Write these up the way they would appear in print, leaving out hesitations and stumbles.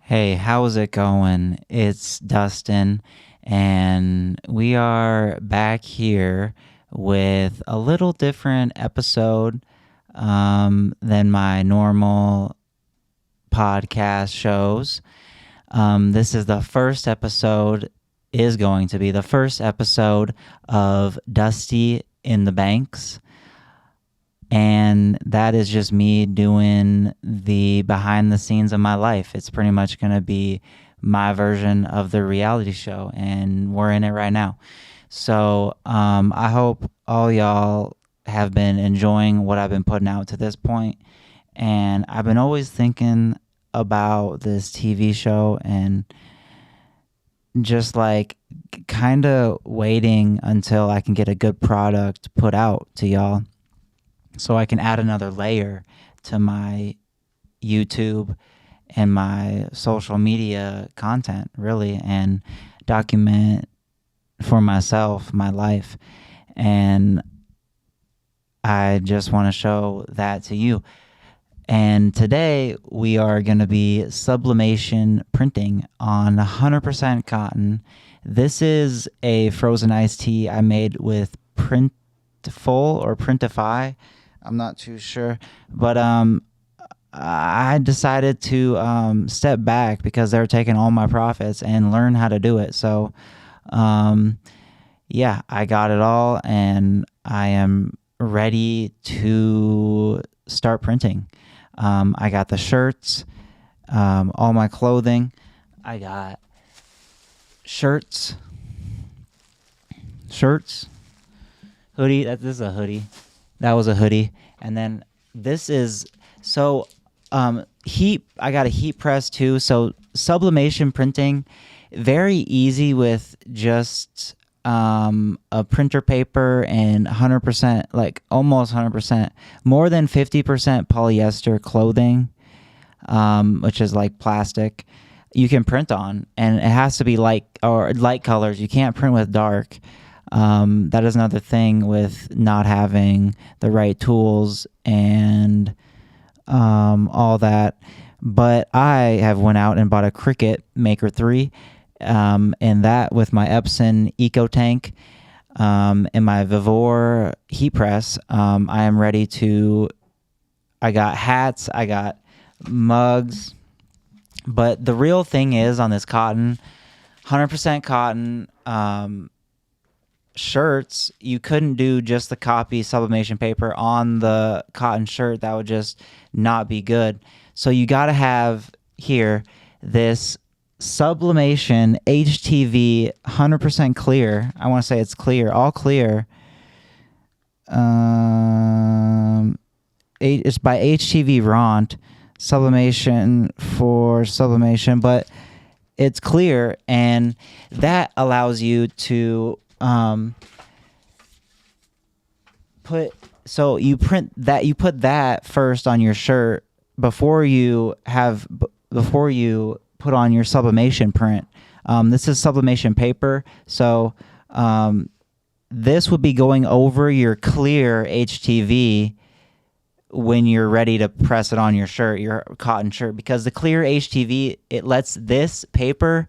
Hey, how's it going? It's Dustin, and we are back here with a little different episode than my normal podcast shows. This is the first episode, is going to be the first episode of Dusty in the Banks. And that is just me doing the behind the scenes of my life. It's pretty much going to be my version of the reality show, and we're in it right now. So I hope all y'all have been enjoying what I've been putting out to this point. And I've been always thinking about this TV show and just like kind of waiting until I can get a good product put out to y'all, so I can add another layer to my YouTube and my social media content, really, and document for myself my life. And I just want to show that to you. And today we are going to be sublimation printing on 100% cotton. This is a frozen iced tea I made with Printful or Printify. I'm not too sure, but I decided to step back because they were taking all my profits and learn how to do it. So, yeah, I got it all, and I am ready to start printing. I got the shirts, all my clothing. I got shirts, hoodie. This is a hoodie. That was a hoodie. And then this is heat. I got a heat press too. So sublimation printing, very easy with just a printer paper and 100%, like almost 100%, more than 50% polyester clothing, which is like plastic, you can print on, and it has to be light colors. You can't print with dark. That is another thing with not having the right tools and all that. But I have went out and bought a Cricut Maker 3, and that with my Epson Eco Tank and my Vivore heat press, I am ready to. I got hats, I got mugs, but the real thing is on this cotton, 100% cotton. Shirts, you couldn't do just the copy sublimation paper on the cotton shirt. That would just not be good. So you got to have here this sublimation HTV 100% clear. I want to say it's clear, all clear. It's by HTV Ront, sublimation for sublimation, but it's clear, and that allows you to put that first on your shirt before you put on your sublimation print. This is sublimation paper, so this would be going over your clear HTV when you're ready to press it on your shirt, your cotton shirt, because the clear HTV, it lets this paper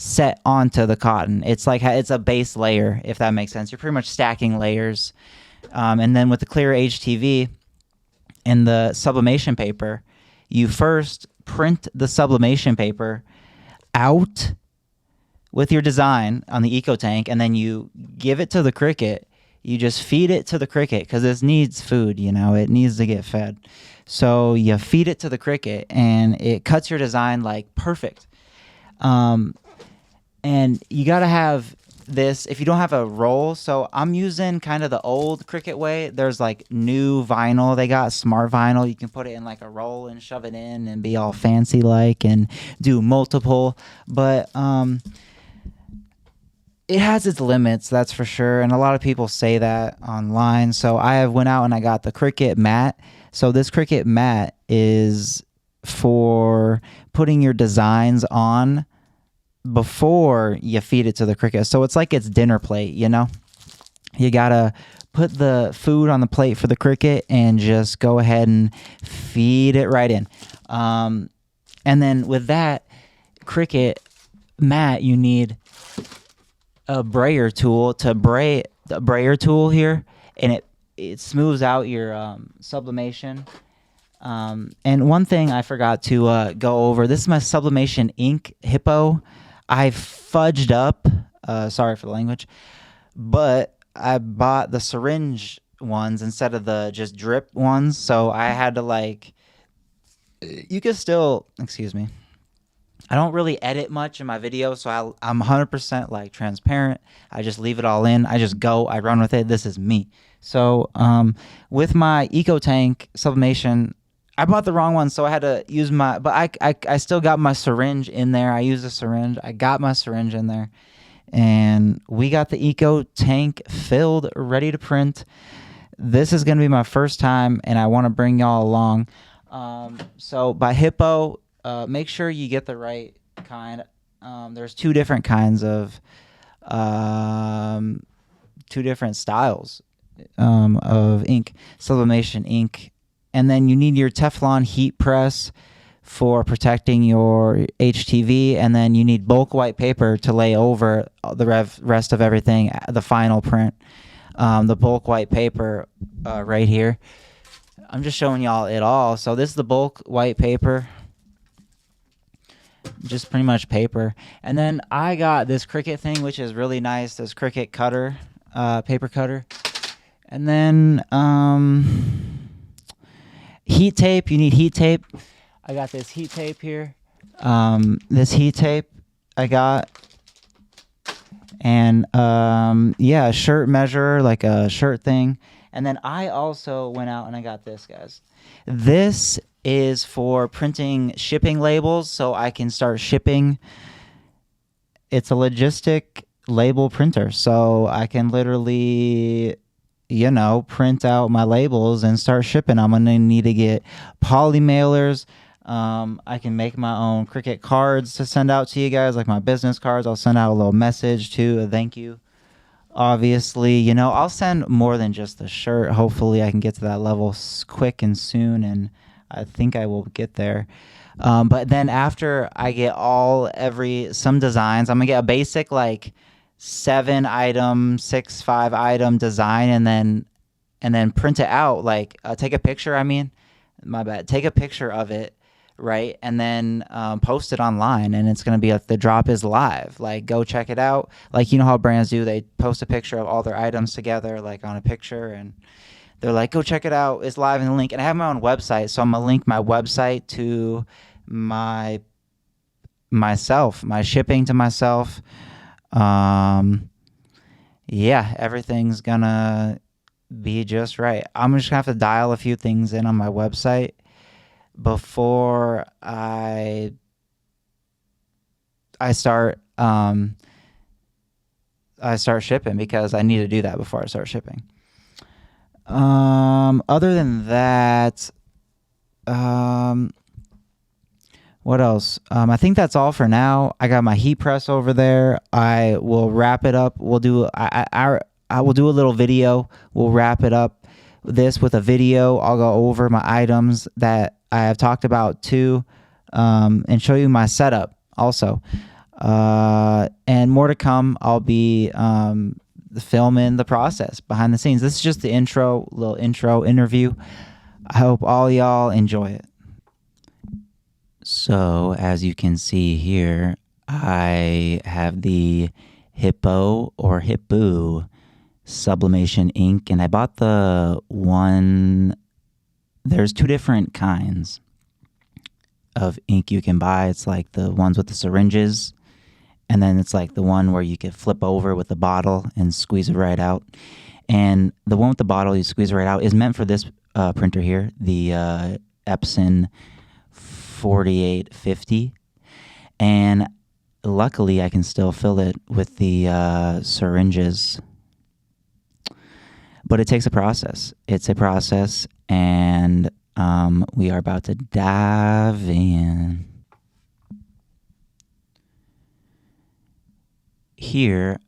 set onto the cotton. It's like it's a base layer, if that makes sense. You're pretty much stacking layers. And then with the clear HTV and the sublimation paper, you first print the sublimation paper out with your design on the Eco Tank, and then you give it to the Cricut. You just feed it to the Cricut because this needs food, it needs to get fed. So you feed it to the Cricut, and it cuts your design like perfect. And you got to have this if you don't have a roll. So I'm using kind of the old Cricut way. There's like new vinyl. They got smart vinyl. You can put it in like a roll and shove it in and be all fancy like and do multiple. But it has its limits, that's for sure. And a lot of people say that online. So I have went out and I got the Cricut mat. So this Cricut mat is for putting your designs on before you feed it to the Cricut. So it's like it's dinner plate, you gotta put the food on the plate for the Cricut and just go ahead and feed it right in. And then with that, Cricut mat, you need a brayer tool to bray the brayer tool here, and it smooths out your sublimation. And one thing I forgot to go over, this is my Sublimation ink Hippo. I fudged up, sorry for the language, but I bought the syringe ones instead of the just drip ones. So I had to like, you can still, excuse me, I don't really edit much in my videos, so I'm 100% like transparent. I just leave it all in. I just go, I run with it. This is me. So with my Eco Tank Sublimation, I bought the wrong one, so I had to use but I still got my syringe in there. I used a syringe. I got my syringe in there, and we got the Eco Tank filled, ready to print. This is going to be my first time, and I want to bring y'all along. So by Hippo, make sure you get the right kind. There's two different kinds of, two different styles of ink, Sublimation ink. And then you need your Teflon heat press for protecting your HTV, and then you need bulk white paper to lay over the rest of everything, the final print. The bulk white paper right here. I'm just showing y'all it all. So this is the bulk white paper. Just pretty much paper. And then I got this Cricut thing, which is really nice. This Cricut cutter, paper cutter. And then heat tape. You need heat tape. I got this heat tape here. This heat tape I got. And yeah, a shirt measure, like a shirt thing. And then I also went out and I got this, guys. This is for printing shipping labels, so I can start shipping. It's a logistic label printer, so I can literally, you know, print out my labels and start shipping. I'm gonna need to get poly mailers. I can make my own Cricut cards to send out to you guys, like my business cards. I'll send out a little message too, a thank you. Obviously, you know, I'll send more than just the shirt. Hopefully I can get to that level quick and soon, and I think I will get there. But then after I get some designs, I'm gonna get a basic like 7-item, 5-item design, and then print it out. Like take a picture. Take a picture of it, right? And then post it online, and it's gonna be the drop is live. Like go check it out. Like you know how brands do, they post a picture of all their items together, like on a picture, and they're like, go check it out. It's live in the link. And I have my own website, so I'm gonna link my website to my shipping to myself. Yeah, everything's gonna be just right. I'm just gonna have to dial a few things in on my website before I start shipping, because I need to do that before I start shipping. Other than that, what else? I think that's all for now. I got my heat press over there. I will wrap it up. I will do a little video. We'll wrap it up this with a video. I'll go over my items that I have talked about too, and show you my setup also. And more to come. I'll be filming the process behind the scenes. This is just the little intro interview. I hope all y'all enjoy it. So as you can see here, I have the Hippo or Hippo Sublimation ink, and I bought the one. There's two different kinds of ink you can buy. It's like the ones with the syringes, and then it's like the one where you can flip over with the bottle and squeeze it right out. And the one with the bottle you squeeze it right out is meant for this printer here, the Ep.1 4850. And luckily I can still fill it with the syringes. But it takes a process. It's a process, and we are about to dive in. Here,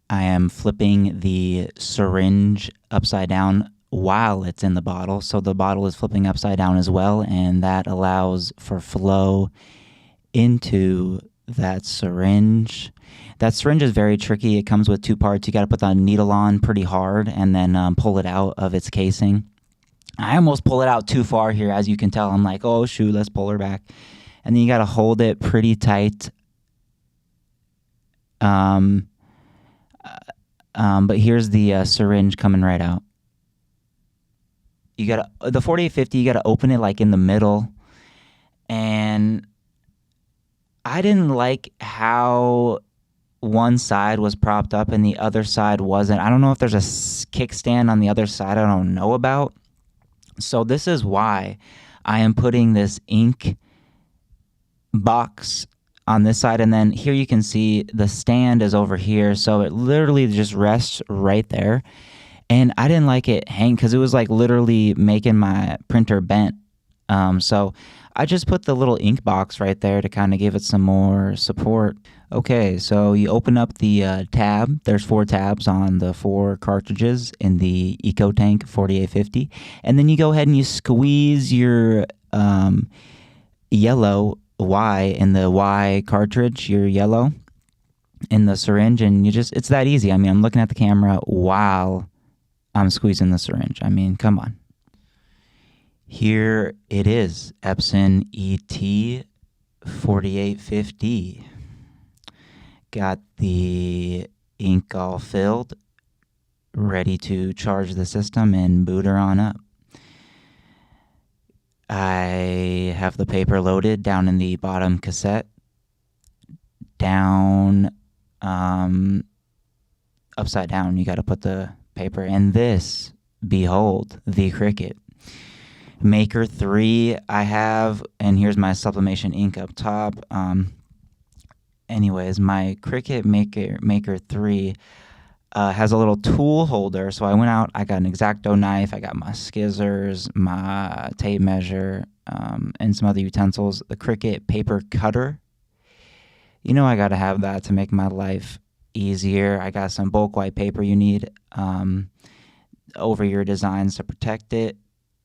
I am flipping the syringe upside down while it's in the bottle. So the bottle is flipping upside down as well, and that allows for flow into that syringe. That syringe is very tricky. It comes with two parts. You got to put the needle on pretty hard and then pull it out of its casing. I almost pull it out too far here, as you can tell. I'm like, oh shoot, let's pull her back. And then you got to hold it pretty tight. But here's the syringe coming right out. You got the 4850. You got to open it like in the middle, and I didn't like how one side was propped up and the other side wasn't. I don't know if there's a kickstand on the other side I don't know about. So this is why I am putting this ink box on this side, and then here you can see the stand is over here, so it literally just rests right there. And I didn't like it hang because it was like literally making my printer bent. So I just put the little ink box right there to kind of give it some more support. Okay, so you open up the tab. There's 4 tabs on the 4 cartridges in the EcoTank 4850. And then you go ahead and you squeeze your yellow Y in the Y cartridge, your yellow in the syringe, and it's that easy. I mean, I'm looking at the camera while I'm squeezing the syringe. I mean, come on. Here it is, Epson ET 4850. Got the ink all filled, ready to charge the system and boot her on up. I have the paper loaded down in the bottom cassette, down, upside down. You got to put the paper in this. Behold, the Cricut. Maker 3 I have, and here's my Sublimation ink up top. Anyways, my Cricut Maker 3 has a little tool holder. So I went out, I got an X-Acto knife, I got my scissors, my tape measure, and some other utensils. The Cricut paper cutter. You know I got to have that to make my life easier. I got some bulk white paper you need over your designs to protect it.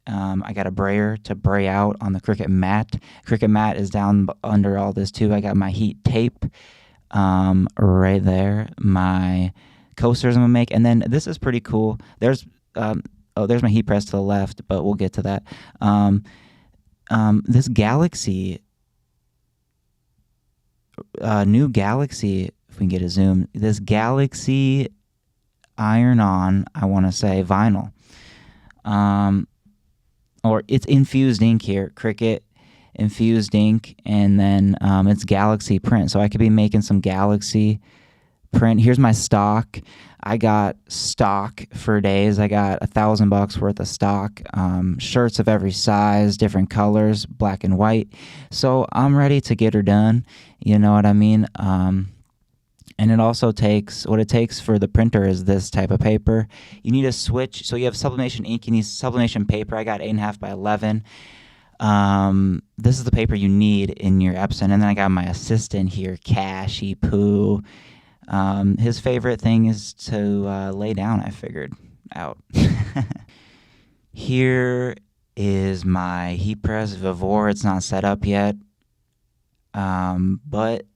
I got a brayer to bray out on the Cricut mat. Cricut mat is down under all this too. I got my heat tape right there. My coasters I'm gonna make, and then this is pretty cool. There's my heat press to the left, but we'll get to that. This Galaxy, new Galaxy, if we can get a zoom, this Galaxy iron-on, I want to say vinyl, or it's infused ink here, Cricut infused ink, and then it's Galaxy print. So I could be making some Galaxy print. Here's my stock. I got stock for days. I got $1,000 worth of stock, shirts of every size, different colors, black and white. So I'm ready to get her done. You know what I mean? And it also takes, what it takes for the printer is this type of paper. You need a switch. So you have sublimation ink, you need sublimation paper. I got 8.5 by 11. This is the paper you need in your Epson. And then I got my assistant here, Cashy Poo. His favorite thing is to lay down, I figured out. Here is my heat press Vivore. It's not set up yet, but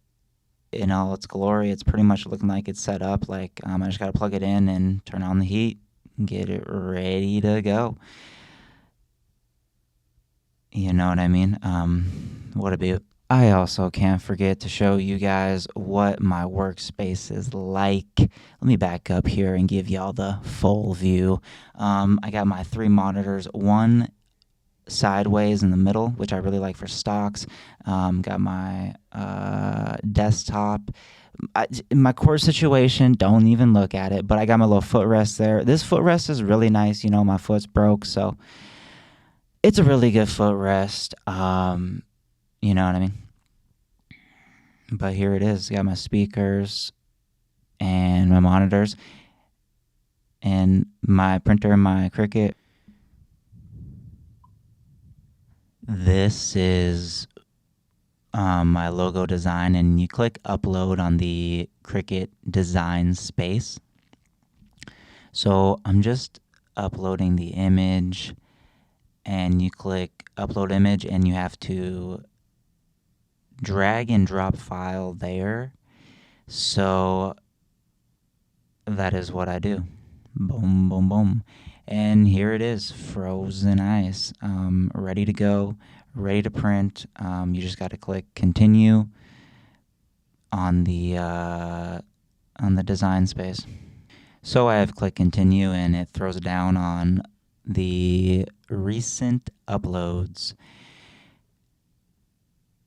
in all its glory, it's pretty much looking like it's set up. Like I just got to plug it in and turn on the heat and get it ready to go. You know what I mean? What a beaut. I also can't forget to show you guys what my workspace is like. Let me back up here and give y'all the full view. I got my 3 monitors, one sideways in the middle, which I really like for stocks. Got my desktop. My core situation, don't even look at it, but I got my little footrest there. This footrest is really nice. You know, my foot's broke, so it's a really good footrest. You know what I mean? But here it is. Got my speakers and my monitors and my printer and my Cricut. This is my logo design, and you click upload on the Cricut design space. So I'm just uploading the image, and you click upload image, and you have to drag and drop file there. So that is what I do. Boom, boom, boom. And here it is, frozen ice, ready to go, ready to print. You just got to click continue on the design space. So I have clicked continue and it throws down on the recent uploads.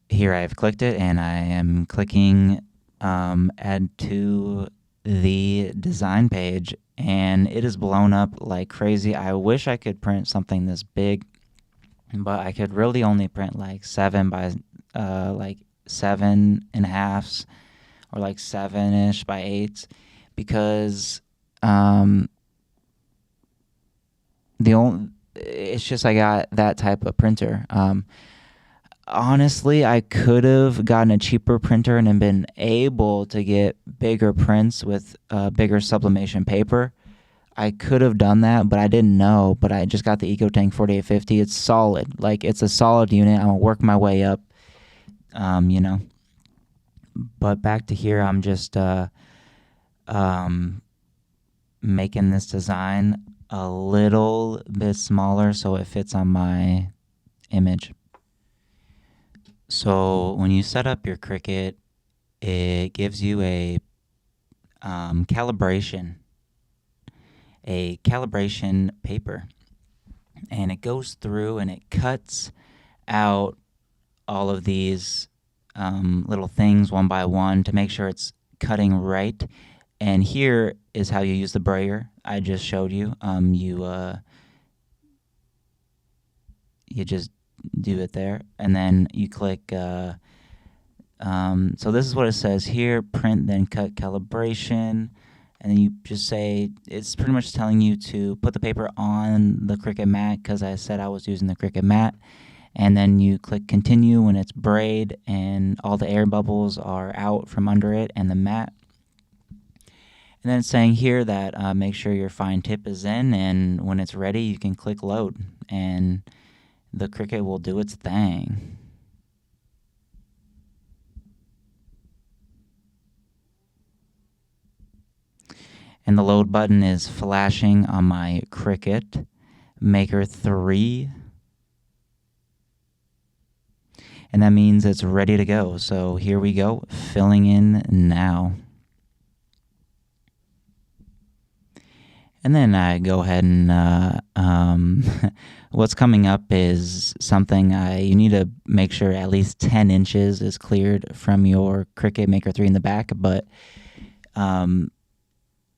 Here I have clicked it and I am clicking add to the design page, and it is blown up like crazy. I wish I could print something this big, but I could really only print like 7 by like 7.5s or like 7-ish by 8s, because it's just I got that type of printer. Honestly, I could have gotten a cheaper printer and been able to get bigger prints with bigger sublimation paper. I could have done that, but I didn't know. But I just got the EcoTank 4850. It's solid. Like, it's a solid unit. I'm going to work my way up, you know. But back to here, I'm just making this design a little bit smaller so it fits on my image. So when you set up your Cricut, it gives you a calibration paper, and it goes through and it cuts out all of these little things one by one to make sure it's cutting right. And here is how you use the brayer I just showed you. You just do it there, and then you click so this is what it says here: print, then cut, calibration. And then you just say, it's pretty much telling you to put the paper on the Cricut mat, because I said I was using the Cricut mat. And then you click continue when it's braid and all the air bubbles are out from under it and the mat. And then it's saying here that make sure your fine tip is in, and when it's ready you can click load and the Cricut will do its thing. And the load button is flashing on my Cricut Maker 3. And that means it's ready to go. So here we go, filling in now. And then I go ahead and what's coming up is something you need to make sure at least 10 inches is cleared from your Cricut Maker 3 in the back. But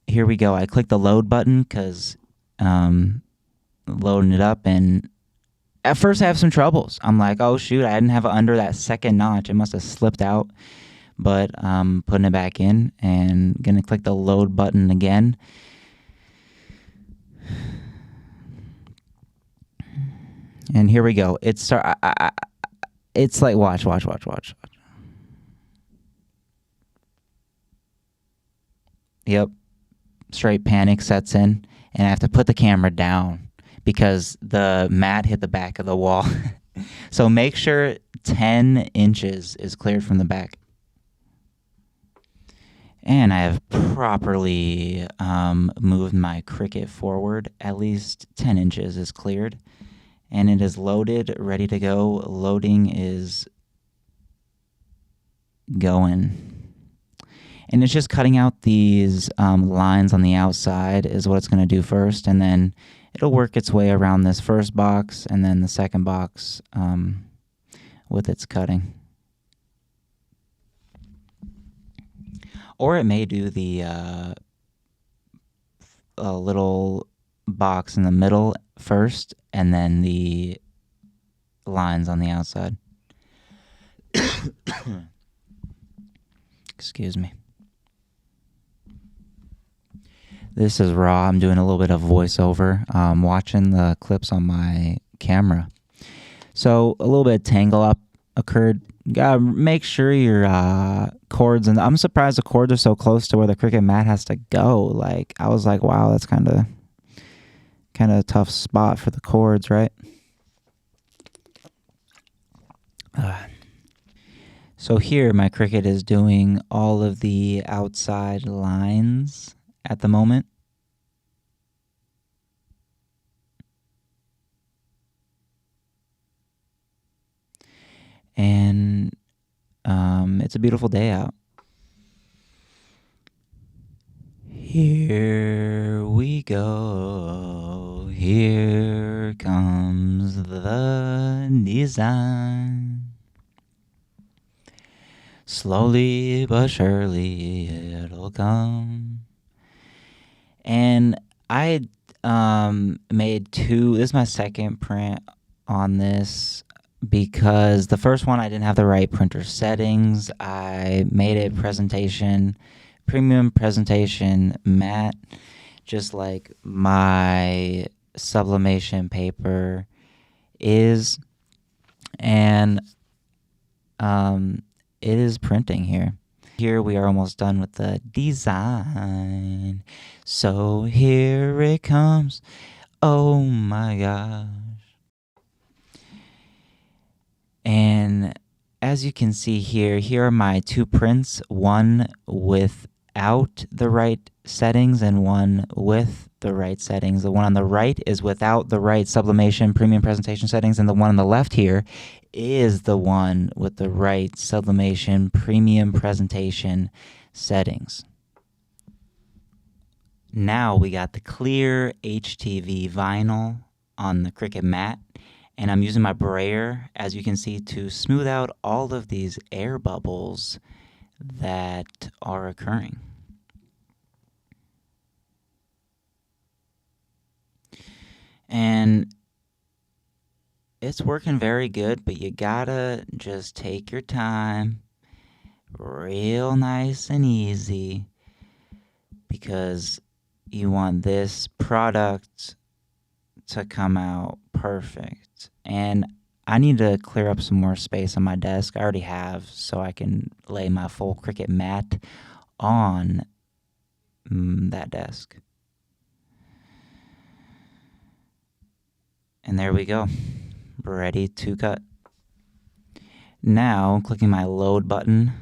here we go. I click the load button because loading it up, and at first I have some troubles. I'm like, oh shoot, I didn't have it under that second notch. It must have slipped out. But I'm putting it back in and gonna click the load button again. And here we go. It's like watch. Yep. Straight panic sets in, and I have to put the camera down because the mat hit the back of the wall. So make sure 10 inches is cleared from the back. And I have properly moved my Cricut forward. At least 10 inches is cleared. And it is loaded, ready to go. Loading is going. And it's just cutting out these lines on the outside is what it's going to do first. And then it'll work its way around this first box and then the second box with its cutting. Or it may do the little box in the middle first and then the lines on the outside. Excuse me. This is raw. I'm doing a little bit of voiceover, watching the clips on my camera. So a little bit of tangle up occurred. Gotta make sure your cords, and I'm surprised the cords are so close to where the Cricut mat has to go. Like, I was like, wow, that's kind of a tough spot for the cords, right? So here my Cricut is doing all of the outside lines at the moment. And it's a beautiful day out. Here we go. Here comes the design. Slowly but surely it'll come. And I made two. This is my second print on this because the first one I didn't have the right printer settings. I made a premium presentation matte, just like my sublimation paper is. And it is printing here. Here we are almost done with the design. So here it comes. Oh my gosh. And as you can see here are my two prints, one without the right settings and one with the right settings. The one on the right is without the right sublimation premium presentation settings, and the one on the left here is the one with the right sublimation premium presentation settings. Now we got the clear HTV vinyl on the Cricut mat, and I'm using my brayer, as you can see, to smooth out all of these air bubbles that are occurring. And it's working very good, but you gotta just take your time, real nice and easy, because you want this product to come out perfect. And I need to clear up some more space on my desk. I already have, so I can lay my full Cricut mat on that desk. And there we go, ready to cut. Now, clicking my load button,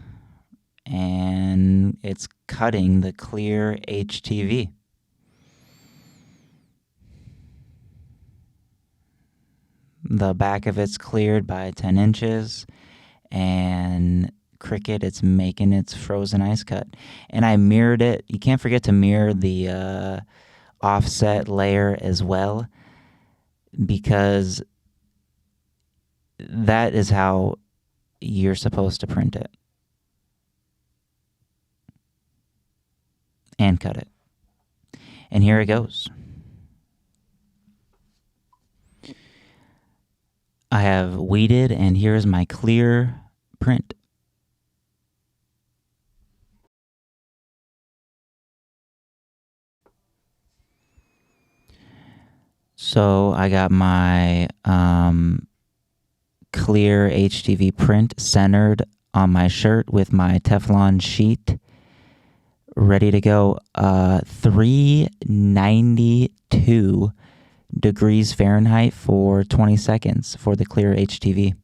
and it's cutting the clear HTV. The back of it's cleared by 10 inches, and Cricut, it's making its frozen ice cut. And I mirrored it. You can't forget to mirror the offset layer as well, because that is how you're supposed to print it and cut it. And here it goes. I have weeded, and here's my clear print. So I got my clear HTV print centered on my shirt with my Teflon sheet ready to go. 392 degrees Fahrenheit for 20 seconds for the clear HTV.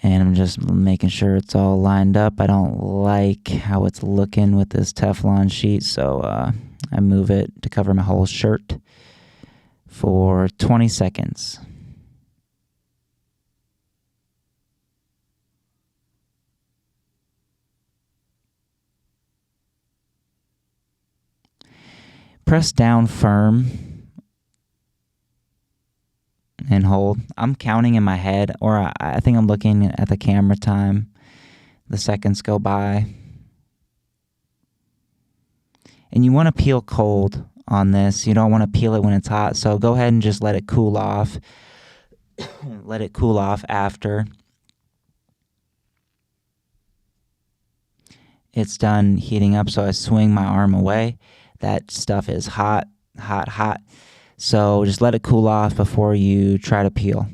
And I'm just making sure it's all lined up. I don't like how it's looking with this Teflon sheet, so I move it to cover my whole shirt for 20 seconds. Press down firm and hold. I'm counting in my head, or I think I'm looking at the camera time. The seconds go by. And you want to peel cold on this. You don't want to peel it when it's hot, so go ahead and just let it cool off. Let it cool off after it's done heating up. So I swing my arm away. That stuff is hot, hot, hot. So just let it cool off before you try to peel.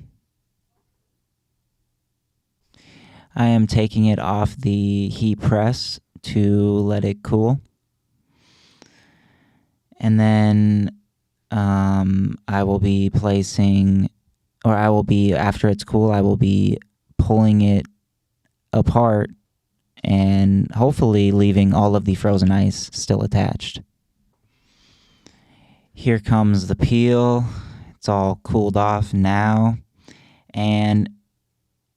I am taking it off the heat press to let it cool. And then I will be placing, or I will be, after it's cool, I will be pulling it apart and hopefully leaving all of the frozen ice still attached. Here comes the peel. It's all cooled off now, and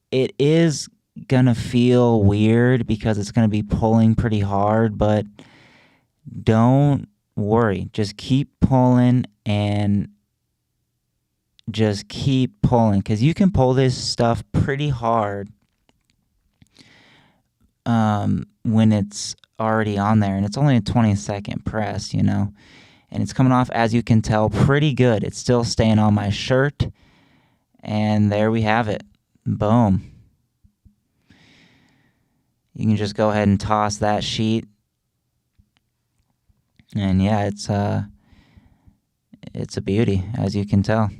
it is gonna feel weird because it's gonna be pulling pretty hard, but don't worry. Just keep pulling and just keep pulling, because you can pull this stuff pretty hard when it's already on there, and it's only a 20-second press, and it's coming off, as you can tell, pretty good. It's still staying on my shirt, and there we have it. Boom. You can just go ahead and toss that sheet, and yeah, it's a beauty, as you can tell.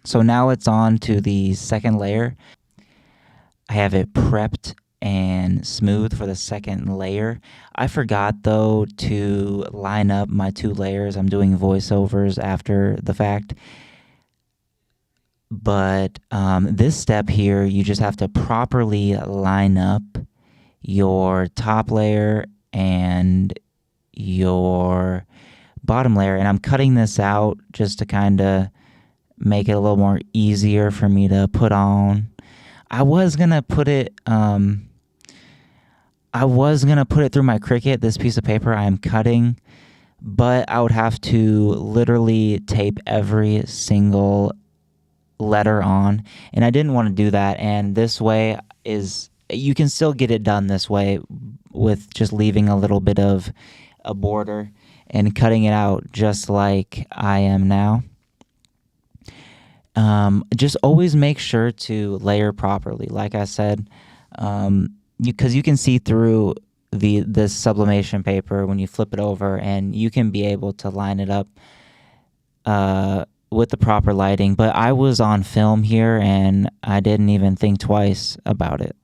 So now it's on to the second layer. I have it prepped and smooth for the second layer. I forgot though to line up my 2 layers. I'm doing voiceovers after the fact. But this step here, you just have to properly line up your top layer and your bottom layer. And I'm cutting this out just to kind of make it a little more easier for me to put on. I was gonna put it through my Cricut, this piece of paper I'm cutting, but I would have to literally tape every single letter on, and I didn't want to do that. And this way you can still get it done this way with just leaving a little bit of a border and cutting it out just like I am now. Just always make sure to layer properly. Like I said, because you can see through the sublimation paper when you flip it over, and you can be able to line it up with the proper lighting. But I was on film here, and I didn't even think twice about it.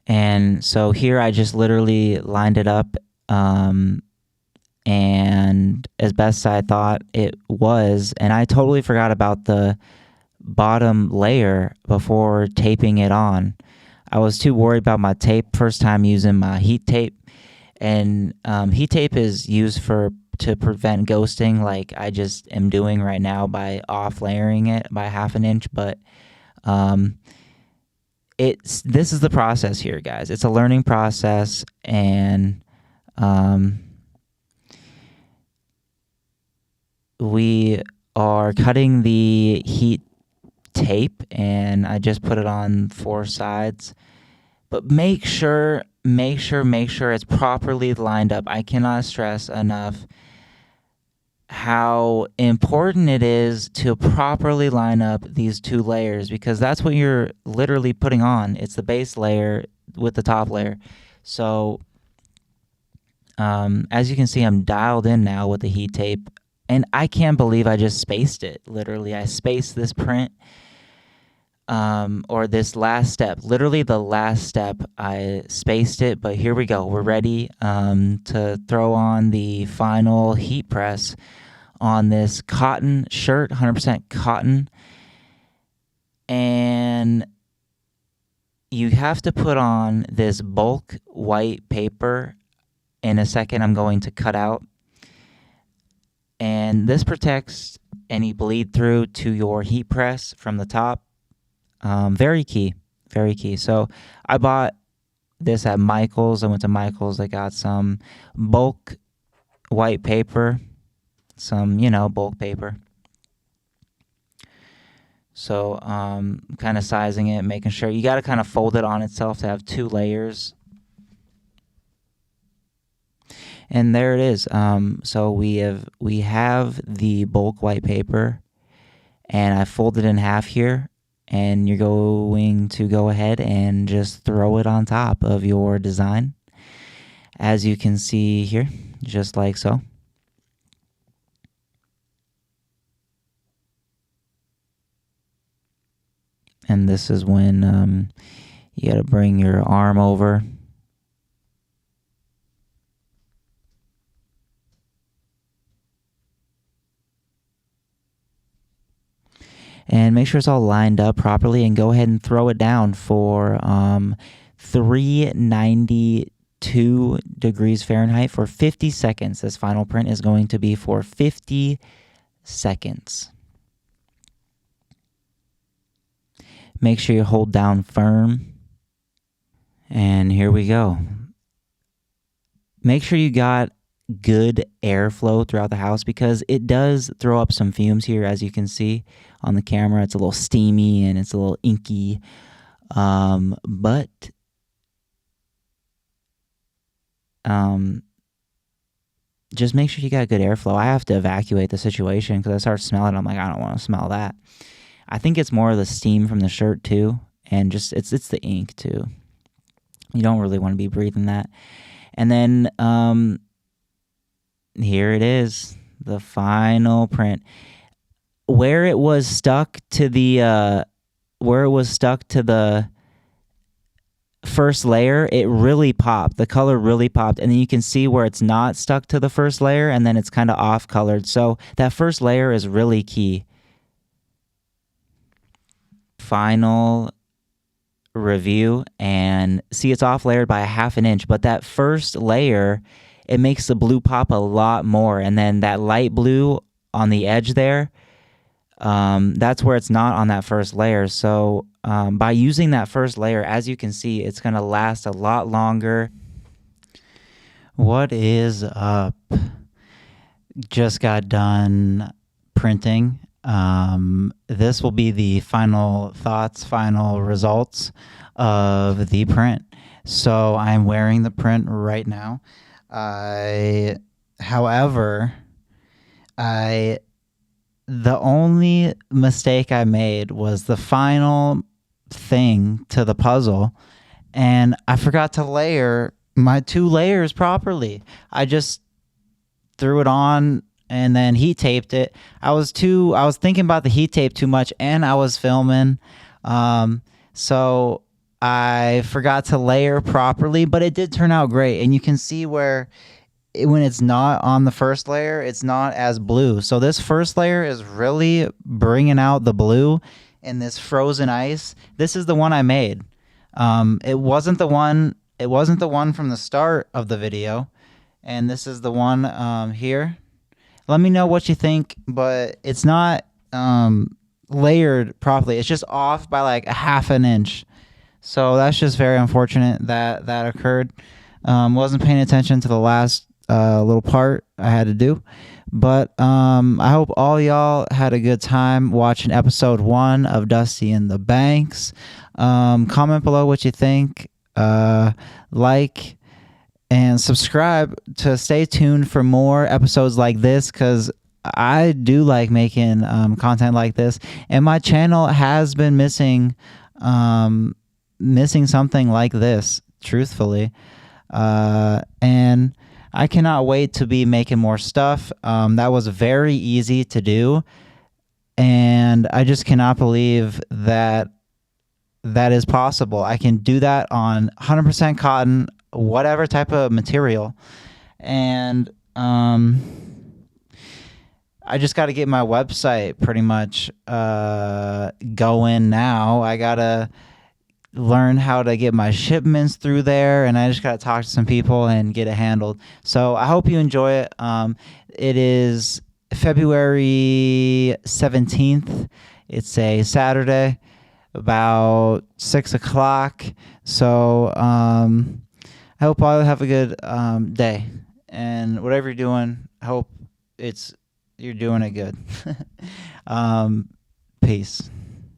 And so here I just literally lined it up, and as best I thought it was, and I totally forgot about the bottom layer before taping it on. I was too worried about my tape first time using my heat tape, and heat tape is used to prevent ghosting, like I just am doing right now by off layering it by 1/2 inch. But this is the process here, guys. It's a learning process, and we are cutting the heat tape, and I just put it on 4 sides. But make sure it's properly lined up. I cannot stress enough how important it is to properly line up these 2 layers, because that's what you're literally putting on. It's the base layer with the top layer. So as you can see, I'm dialed in now with the heat tape, and I can't believe I just spaced it. Literally, I spaced this print, or this last step. Literally the last step, I spaced it. But here we go. We're ready to throw on the final heat press on this cotton shirt, 100% cotton. And you have to put on this bulk white paper. In a second, I'm going to cut out. And this protects any bleed through to your heat press from the top. Very key, very key. So I bought this at Michael's. I went to Michael's. I got some bulk white paper, some, bulk paper. So kind of sizing it, making sure. You got to kind of fold it on itself to have 2 layers. And there it is. So we have the bulk white paper, and I folded in half here, and you're going to go ahead and just throw it on top of your design, as you can see here, just like so. And this is when you got to bring your arm over. and make sure it's all lined up properly, and go ahead and throw it down for 392 degrees Fahrenheit for 50 seconds. This final print is going to be for 50 seconds. Make sure you hold down firm. And here we go. Make sure you got good airflow throughout the house, because it does throw up some fumes here. As you can see on the camera, it's a little steamy and it's a little inky. But just make sure you got good airflow. I have to evacuate the situation because I start smelling. I'm like, I don't want to smell that. I think it's more of the steam from the shirt too, and just it's the ink too. You don't really want to be breathing that. And then here it is, the final print. Where it was stuck to the first layer, it really popped. The color really popped, and then you can see where it's not stuck to the first layer, and then it's kind of off colored. So that first layer is really key. Final review, and see, it's off layered by a half an inch, but that first layer, it makes the blue pop a lot more, and then that light blue on the edge there, that's where it's not on that first layer. So by using that first layer, as you can see, it's going to last a lot longer. What is up? Just got done printing. This will be the final thoughts, final results of the print. So I'm wearing the print right now. However, the only mistake I made was the final thing to the puzzle, and I forgot to layer my 2 layers properly. I just threw it on and then heat taped it. I was thinking about the heat tape too much, and I was filming. So I forgot to layer properly, but it did turn out great. And you can see where when it's not on the first layer, it's not as blue. So this first layer is really bringing out the blue in this frozen ice. This is the one I made. It wasn't the one from the start of the video. And this is the one here. Let me know what you think, but it's not layered properly. It's just off by like a half an inch. So that's just very unfortunate that occurred. Wasn't paying attention to the last little part I had to do. But I hope all y'all had a good time watching episode 1 of Dusty in the Banks. Comment below what you think. Like and subscribe to stay tuned for more episodes like this, because I do like making content like this, and my channel has been missing something like this, truthfully. And I cannot wait to be making more stuff. That was very easy to do, and I just cannot believe that is possible. I can do that on 100% cotton, whatever type of material. And I just got to get my website pretty much going now. I got to learn how to get my shipments through there, and I just got to talk to some people and get it handled. So I hope you enjoy it. It is February 17th. It's a Saturday, about 6 o'clock. So I hope all have a good day, and whatever you're doing, I hope you're doing it good. Peace.